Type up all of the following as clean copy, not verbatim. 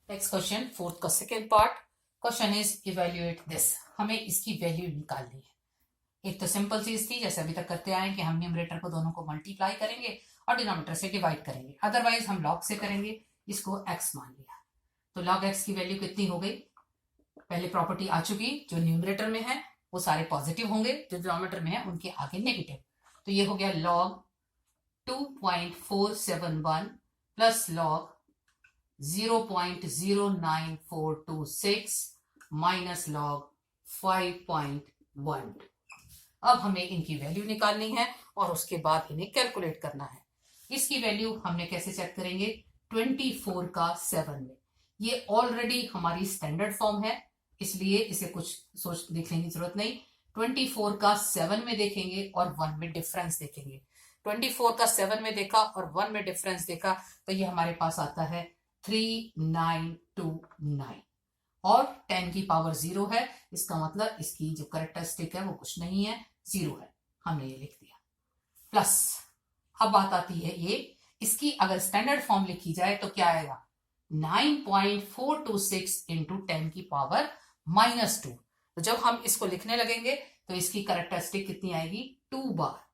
Next question, fourth का second part. Question is evaluate this. हमें इसकी वैल्यू निकालनी है। एक तो सिंपल चीज थी, जैसे अभी तक करते आए कि हम न्यूमरेटर को दोनों को मल्टीप्लाई करेंगे और डिनोमिनेटर से डिवाइड करेंगे, अदरवाइज हम लॉग से करेंगे। इसको x मान लिया तो log x की वैल्यू कितनी हो गई? पहले प्रॉपर्टी आ चुकी, जो न्यूमरेटर में है वो सारे पॉजिटिव होंगे, जो डिनोमिनेटर में है उनके आगे नेगेटिव। तो ये हो गया log 2.471 plus log 0.09426 minus log 5.1। अब हमें इनकी वैल्यू निकालनी है और उसके बाद इन्हें कैलकुलेट करना है। इसकी वैल्यू हमने कैसे चेक करेंगे? 24 का 7 में। ये ऑलरेडी हमारी स्टैंडर्ड फॉर्म है, इसलिए इसे कुछ सोच देखने की जरूरत नहीं। 24 का 7 में देखेंगे और 1 में डिफरेंस देखेंगे। 24 का 7 में देखा और 1 में डिफरेंस देखा तो ये हमारे पास आता है 3929 और 10 की पावर 0 है। इसका मतलब इसकी जो करेक्टरिस्टिक है वो कुछ नहीं है, 0 है। हमने ये लिख दिया। प्लस अब बात आती है ये, इसकी अगर स्टैंडर्ड फॉर्म लिखी जाए तो क्या आएगा? 9.426 इंटू 10 की पावर -2। तो जब हम इसको लिखने लगेंगे तो इसकी करेक्टरिस्टिक कितनी आएगी? 2 बार।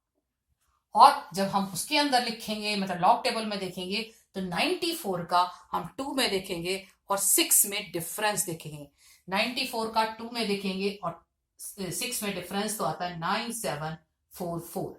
और जब हम उसके अंदर लिखेंगे, मतलब लॉग टेबल में देखेंगे, तो 94 का हम 2 में देखेंगे और 6 में डिफरेंस देखेंगे। 94 का 2 में देखेंगे और 6 में डिफरेंस तो आता है 9744।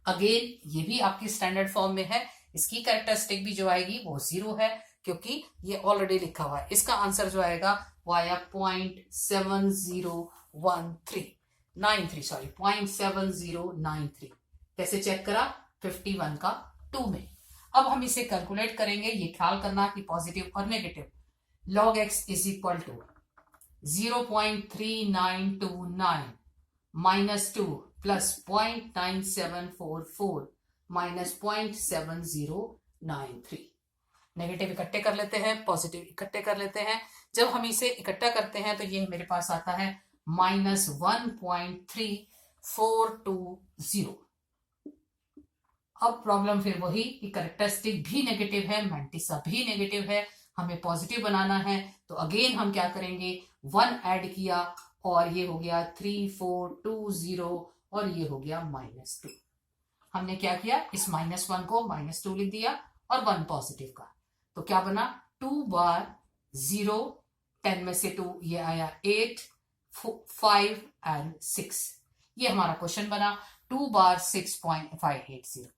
अगेन ये भी आपकी स्टैंडर्ड फॉर्म में है। इसकी कैरेक्टरिस्टिक भी जो आएगी वो 0 है, क्योंकि ये ऑलरेडी लिखा हुआ है। इसका आंसर जो आएगा वो आया 0.7093। कैसे चेक करा? 51 का 2 में। अब हम इसे कैलकुलेट करेंगे। ये ख्याल करना कि पॉजिटिव और negative. log x is equal to 0.3929 minus 2 plus 0.9744 minus 0.7093। Negative इकट्ठे कर लेते हैं, पॉजिटिव इकट्ठे कर लेते हैं। जब हम इसे इकट्ठा करते हैं तो ये मेरे पास आता है -1.3420। अब प्रॉब्लम फिर वही कि करेक्टरिस्टिक भी नेगेटिव है, मैंटिसा भी नेगेटिव है, हमें पॉजिटिव बनाना है। तो अगेन हम क्या करेंगे? 1 ऐड किया और ये हो गया 3420 और ये हो गया -2। हमने क्या किया? इस -1 को -2 लिख दिया और 1 पॉजिटिव का। तो क्या बना? 2 बार 0, 10 में से 2 ये आया 8, 5 एंड 6। ये हमारा क्वेश्चन बना 2 बार 6.580।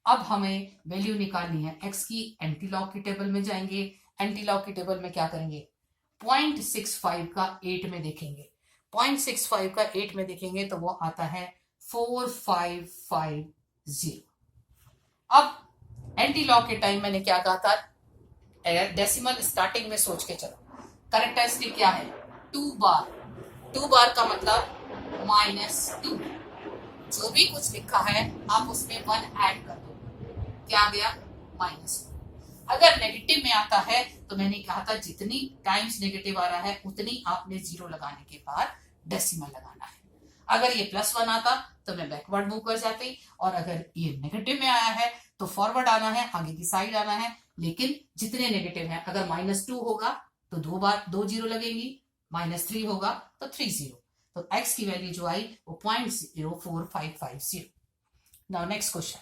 अब हमें वैल्यू निकालनी है x की। एंटीलॉग की टेबल में जाएंगे। एंटीलॉग की टेबल में क्या करेंगे? 0.65 का 8 में देखेंगे। 0.65 का 8 में देखेंगे तो वो आता है 4550। अब एंटीलॉग के टाइम मैंने क्या कहा था? डेसिमल स्टार्टिंग में सोच के चलो। करेक्टरिस्टिक क्या है? 2 बार। 2 बार का मतलब -2। जो भी कुछ लिखा है आप उसमें 1 ऐड कर दो। क्या आ गया? -1। अगर नेगेटिव में आता है तो मैंने कहा था जितनी टाइम्स नेगेटिव आ रहा है उतनी आपने 0 लगाने के बाद डेसिमल लगाना है। अगर ये +1 आता तो मैं बैकवर्ड मूव कर जाती, और अगर ये नेगेटिव में आया है तो फॉरवर्ड आना है, आगे की साइड आना है। लेकिन जितने नेगेटिव हैं, अगर -2 होगा तो 2 बार 2 0 लगेंगी, -3 होगा तो 3 0। तो x की वैल्यू जो आई वो 0.04550। Now next question.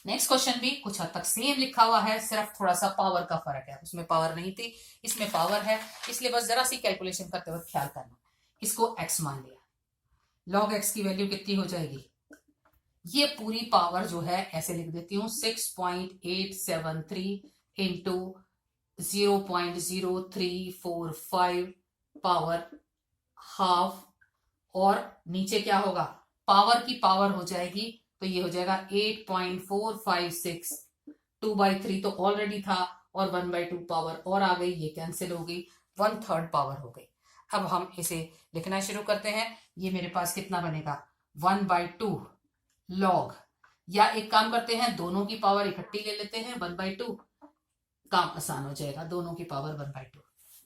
Next question भी कुछ हद तक सेम लिखा हुआ है, सिर्फ थोड़ा सा पावर का फर्क है। उसमें पावर नहीं थी, इसमें पावर है, इसलिए बस जरा सी कैलकुलेशन करते वक्त ख्याल करना। इसको x मान लिया। log x की वैल्यू कितनी हो जाएगी? ये पूरी पावर जो है ऐसे लिख देती हूँ, 6.873 इंटू 0.0345 पावर हाफ, और नीचे क्या होगा? पावर की पावर हो जाएगी तो ये हो जाएगा 8.456। 2/3 तो ऑलरेडी था और 1/2 पावर और आ गई, ये कैंसिल हो गई, 1/3 पावर हो गई। अब हम इसे लिखना शुरू करते हैं। ये मेरे पास कितना बनेगा? 1/2 लॉग, या एक काम करते हैं दोनों की पावर इकट्ठी ले लेते हैं, 1/2। काम आसान हो जाएगा, दोनों की पावर 1/2।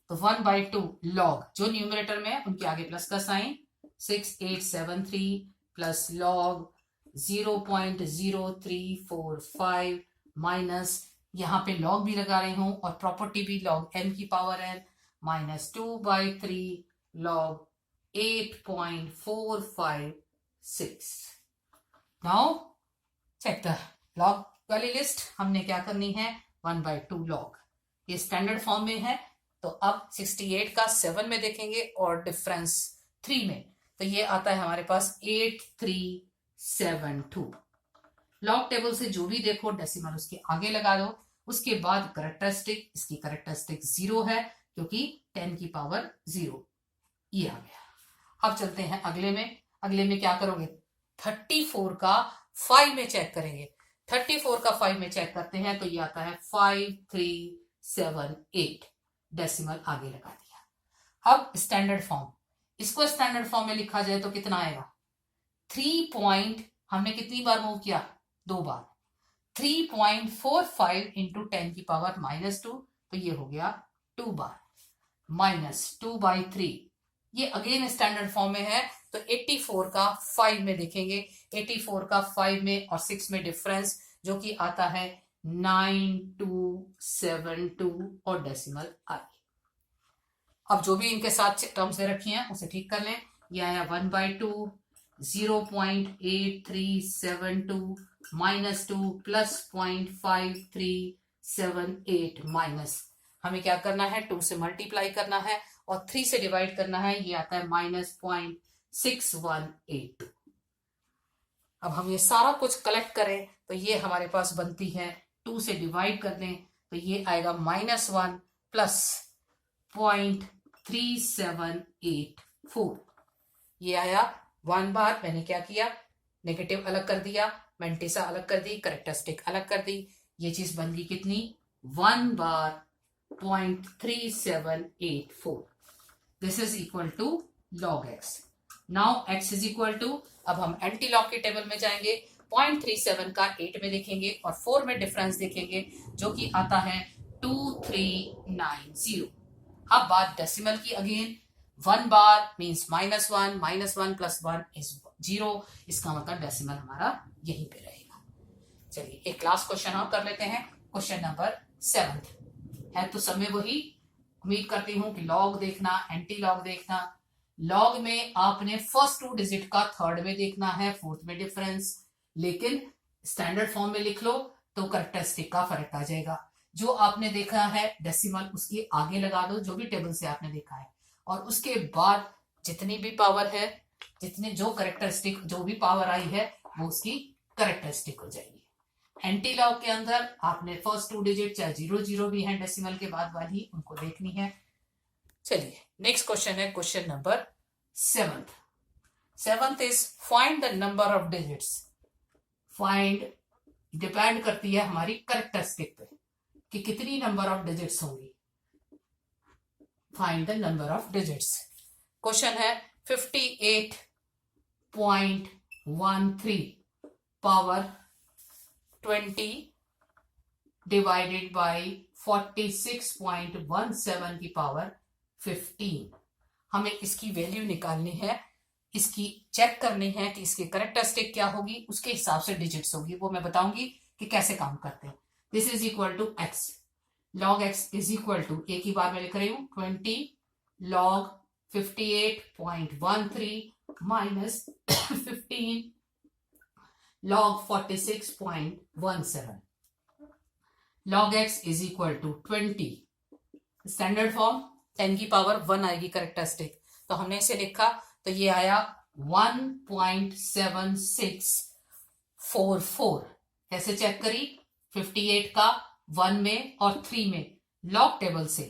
तो 1/2 लॉग, जो न्यूमरेटर में है उनके आगे प्लस का साइन, 6873 प्लस लॉग 0.0345 माइनस यहाँ पे लॉग भी लगा रही हूं और प्रॉपर्टी भी log m की power n minus 2/3 log 8.456। Now check the log वाली लिस्ट। हमने क्या करनी है 1/2 लॉग, ये स्टैंडर्ड फॉर्म में है। तो अब 68 का 7 में देखेंगे और डिफरेंस 3 में, तो ये आता है हमारे पास 8372। लॉग टेबल से जो भी देखो डेसिमल उसके आगे लगा दो, उसके बाद करेक्टरिस्टिक, इसकी करेक्टरिस्टिक 0 है क्योंकि 10 की पावर 0, ये आ गया। अब चलते हैं अगले में। अगले में क्या करोगे 34 का 5 में चेक करेंगे। 34 का 5 में चेक करते हैं तो ये आता है 5378, डेसिमल आगे लगा दिया। अब स्टैंडर्ड फॉर्म, इसको स्टैंडर्ड फॉर्म में लिखा जाए तो कितना आएगा 3 पॉइंट, हमने कितनी बार मूव किया 2 बार, 3.45 इंटू 10 की पावर -2, तो ये हो गया 2 बार माइनस 2/3। ये अगेन स्टैंडर्ड फॉर्म में है तो 84 का 5 में देखेंगे। 84 का 5 में और 6 में डिफरेंस जो कि आता है 9272 और डेसिमल आगे। अब जो भी इनके साथ टर्म्स दे रखी हैं उसे ठीक कर लें। ये आया 1/2, 0.8372 -2 प्लस 0.5378 माइनस, हमें क्या करना है 2 से मल्टीप्लाई करना है और 3 से डिवाइड करना है, ये आता है -0.6182। अब हम ये सारा कुछ कलेक्ट करें तो ये हमारे पास बनती है 2 से डिवाइड कर दें तो ये आएगा -1 प्लस 0.3784। ये आया 1 बार। मैंने क्या किया नेगेटिव अलग कर दिया, मेंटिसा अलग कर दी, करेक्टरिस्टिक अलग कर दी, ये चीज बन गई कितनी 1 बार 0.3784। This is equal to log x। Now x is equal to, अब हम एंटी लॉग के टेबल में जाएंगे, 0.37 का 8 में देखेंगे और 4 में डिफरेंस देखेंगे जो कि आता है 2390। अब बात डेसिमल की again, 1 bar means -1, -1 plus 1 is 0, इसका मतलब डेसिमल हमारा यहीं पे रहेगा। चलिए एक लास्ट क्वेश्चन और कर लेते हैं, क्वेश्चन नंबर 7 है तो सब में वही। उम्मीद करती हूं कि लॉग देखना, एंटी लॉग देखना। लॉग में आपने फर्स्ट 2 डिजिट का थर्ड में देखना है, फोर्थ में डिफरेंस, लेकिन स्टैंडर्ड फॉर्म में लिख लो तो करेक्टरिस्टिक का फर्क आ जाएगा। जो आपने देखा है डेसिमल उसके आगे लगा दो जो भी टेबल से आपने देखा है, और उसके बाद जितनी भी पावर है, जितने जो करेक्टरिस्टिक जो भी पावर आई है वो उसकी करेक्टरिस्टिक हो जाएगी। एंटी लॉग के अंदर आपने फर्स्ट 2 डिजिट चाहे 0 भी है डेसिमल के बाद वाली, उनको देखनी है। चलिए नेक्स्ट क्वेश्चन है question number 7th is find the number of digits. Find depend करती है हमारी करेक्टरिस्टिक पे कि कितनी नंबर ऑफ डिजिट्स होंगी। Find the number of digits. Question है 58.13 पावर 20 डिवाइडेड बाय 46.17 की पावर 15। हमें इसकी वैल्यू निकालनी है, इसकी चेक करनी है कि इसकी करेक्टरिस्टिक क्या होगी, उसके हिसाब से डिजिट्स होगी, वो मैं बताऊंगी कि कैसे काम करते हैं। This is equal to X, log x is equal to, एक ही बार मैं लिख रही हूं 20 log 58.13 minus 15 log 46.17। log x is equal to 20, standard form 10 की पावर 1 आएगी करेक्टरिस्टिक, तो हमने इसे लिखा तो ये आया 1.7644। कैसे चेक करी 58 का 1 में और 3 में लॉग टेबल से,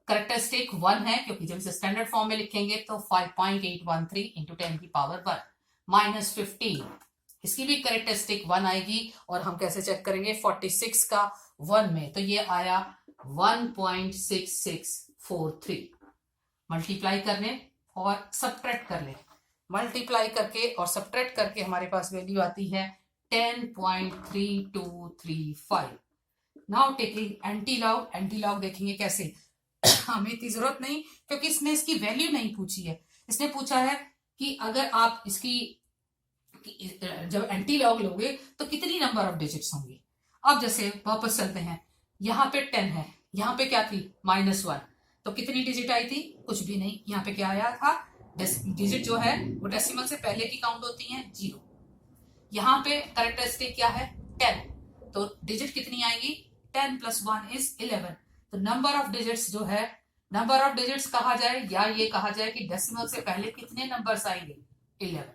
करेक्टरिस्टिक 1 है क्योंकि जब इसे स्टैंडर्ड फॉर्म में लिखेंगे तो 5.813 इंटू 10 की पावर 1 माइनस 15, इसकी भी करेक्टरिस्टिक 1 आएगी। और हम कैसे चेक करेंगे 46 का 1 में, तो ये आया 1.6643। मल्टीप्लाई करने और सब्ट्रैक्ट कर ले, मल्टीप्लाई करके और सब्ट्रैक्ट करके हमारे पास वैल्यू आती है 10.3235। Now taking anti log, anti log देखेंगे कैसे हमें इतनी जरूरत नहीं क्योंकि इसने इसकी वैल्यू नहीं पूछी है, इसने पूछा है कि अगर आप इसकी जब एंटी लॉग लोगे तो कितनी नंबर ऑफ डिजिट्स होंगी। अब जैसे वापस चलते हैं, यहाँ पे 10 है, यहाँ पे क्या थी -1, तो कितनी डिजिट आई थी? कुछ भी नहीं। यहाँ पे क्या आया था? डिजिट जो है वो डेसिमल से पहले की काउंट होती है 0। यहाँ पे कैरेक्टरिस्टिक क्या है? 10, तो डिजिट कितनी आएगी? 10 + 1 = 11। तो नंबर ऑफ डिजिट्स जो है, नंबर ऑफ डिजिट्स कहा जाए या ये कहा जाए कि डेसिमल से पहले कितने नंबर्स आएंगे? 11।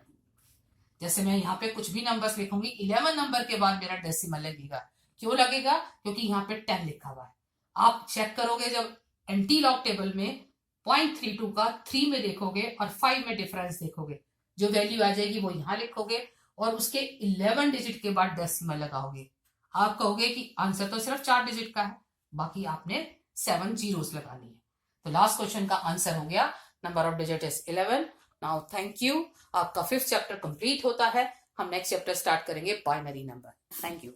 जैसे मैं यहाँ पे कुछ भी नंबर्स लिखूंगी, 11 नंबर के बाद मेरा डेसिमल लगेगा। क्यों लगेगा? क्योंकि यहाँ पे 10 लिखा हुआ है। आप चेक करोगे जब एंटी लॉग टेबल में 0.32 का 3 में देखोगे और 5 में डिफरेंस देखोगे, जो वैल्यू आ जाएगी वो यहाँ लिखोगे और उसके 11 डिजिट के बाद डेसिमल लगाओगे। आप कहोगे कि आंसर तो सिर्फ 4 डिजिट का है, बाकी आपने 7 जीरोस लगानी है। तो लास्ट क्वेश्चन का आंसर हो गया number of digit is 11। Now thank you, आपका 5th चैप्टर कंप्लीट होता है। हम नेक्स्ट चैप्टर स्टार्ट करेंगे बाइनरी नंबर। Thank you.